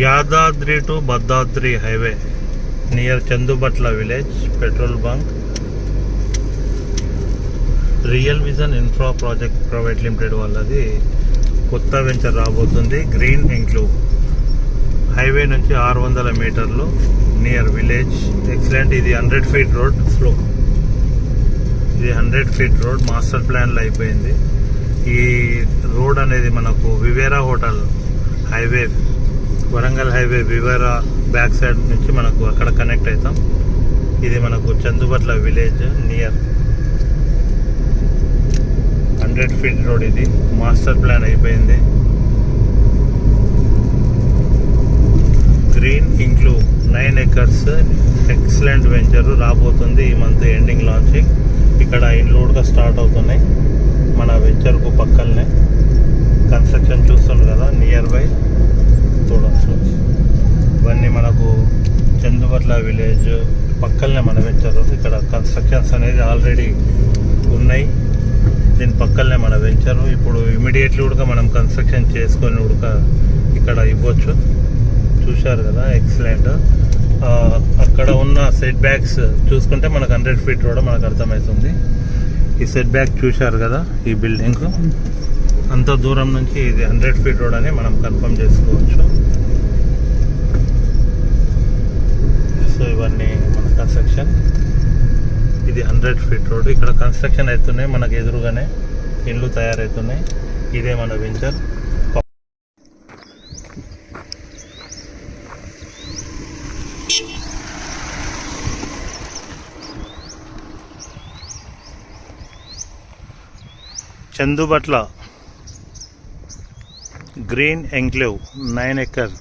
Yadadri to Bhadradri highway near Chandubatla village petrol bunk. Real vision infra project private limited వాళ్ళది కొత్త venture రాబోతుంది. Green ఎంక్లూవ్ highway నుంచి 600 మీటర్లు నియర్ విలేజ్. ఎక్సలెంట్. ఇది 100 ఫీట్ రోడ్ ఫ్లో. ఇది 100 ఫీట్ రోడ్ మాస్టర్ ప్లాన్లో అయిపోయింది. ఈ రోడ్ అనేది మనకు Vivera hotel highway, Warangal highway Vivera back side నుంచి మనకు అక్కడ కనెక్ట్ అవుతాం. ఇది మనకు చందుబట్ల విలేజ్ నియర్ 100 ఫీట్ రోడ్. ఇది మాస్టర్ ప్లాన్ అయిపోయింది. గ్రీన్ ఇంక్లూవ్ 9 acres ఎక్సలెంట్ వెంచర్ రాబోతుంది. ఈ మంత్ ఎండింగ్ లాంచింగ్. ఇక్కడ ఇండ్లు కూడా స్టార్ట్ అవుతున్నాయి మన వెంచర్కు పక్కనే. కన్స్ట్రక్షన్ చూస్తున్నారు కదా నియర్ బై చూడవచ్చు. ఇవన్నీ మనకు చందుబట్ల విలేజ్ పక్కనే మన వెంచర్. ఇక్కడ కన్స్ట్రక్షన్స్ అనేది ఆల్రెడీ ఉన్నాయి. దీని పక్కనే మన వెంచరు. ఇప్పుడు ఇమీడియట్లీ కూడా మనం కన్స్ట్రక్షన్ చేసుకొని కూడా ఇక్కడ ఇవ్వచ్చు. చూశారు కదా ఎక్సలెంట్. అక్కడ ఉన్న సెట్ బ్యాక్స్ చూసుకుంటే మనకు 100 ఫీట్ రోడ్ మనకు అర్థమవుతుంది. ఈ సెట్ బ్యాక్ చూశారు కదా, ఈ బిల్డింగ్ అంత దూరం నుంచి ఇది 100 ఫీట్ రోడ్ అని మనం కన్ఫర్మ్ చేసుకోవచ్చు. సో ఇవన్నీ మన కన్స్ట్రక్షన్. ఇది 100 ఫీట్ రోడ్. ఇక్కడ కన్స్ట్రక్షన్ అవుతున్నాయి, మనకు ఎదురుగానే ఇండ్లు తయారవుతున్నాయి. ఇదే మన venture. Chandubatla green enclave 9 acres.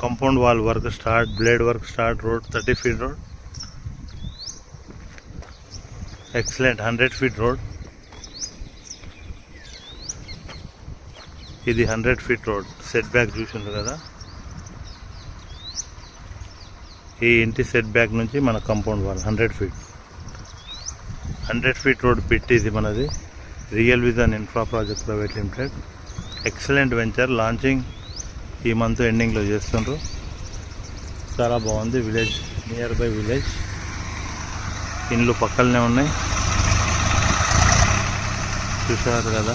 Compound wall work start, blade work start, road 30 feet road. Excellent 100 feet road. ఇది 100 ఫీట్ రోడ్. సెట్ బ్యాక్ చూసిండ్రు కదా, ఈ ఇంటి సెట్ బ్యాక్ నుంచి మన compound wall 100 feet. 100 feet road bit ఇది మనది. Real vision infra project private limited. Excellent venture. Launching ఈ మంత్ ఎండింగ్లో చేస్తుండ్రు. చాలా బాగుంది. Village near by village. ఇండ్లు పక్కలనే ఉన్నాయి. చూసారు కదా,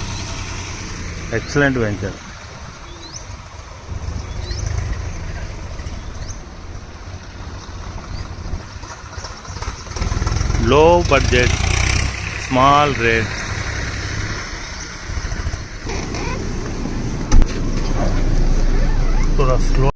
ఎక్సలెంట్ వెంచర్. లో బడ్జెట్, స్మాల్ రేట్. थोड़ा स्लो